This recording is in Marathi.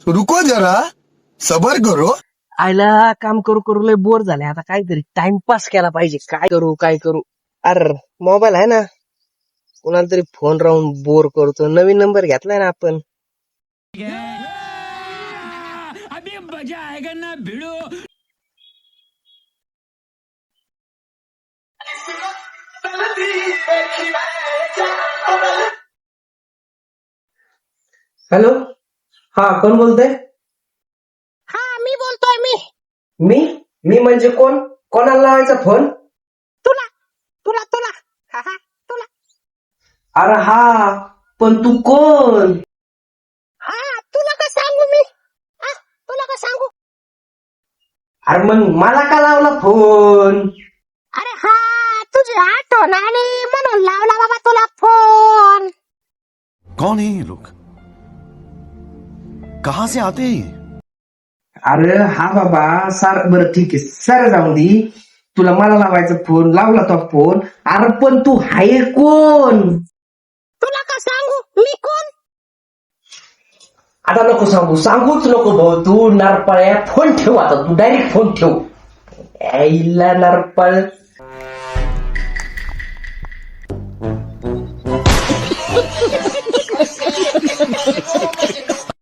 रुको जरा सबर करो. आयला काम करू करू लय बोर झाले आता काहीतरी टाइमपास केला पाहिजे. काय करू अरे मोबाईल आहे ना, कोणाला तरी फोन राहून बोर करतो. नवीन नंबर घेतलाय ना आपण. अभी मजा आएगा ना भिड़ो. हॅलो, हा कोण बोलतोय? हा मी बोलतोय. मी मी म्हणजे कोण? कोणाला लावायचा फोन? तुला तुला तुला हा हा तुला. अरे हा, पण तू कोण? हा तुला का सांगू मी? हा तुला का सांगू? अरे मग मला का लावला फोन? अरे हा तुझी आठवण आली म्हणून लावला बाबा तुला फोन. कौन है ये लोग? कहां से आते हैं ये? अरे हा बाबा सार बरं ठीक आहे, सर जाऊन दे. तुला मला लावायचा फोन, लावला तो फोन. अरे पण तू हाय कोण? तुला का सांगू मी कोण? आता नको सांगूच नको भाऊ. तू नरपळ्या फोन ठेव आता. तू डायरेक्ट फोन ठेव. यायला नरपळ.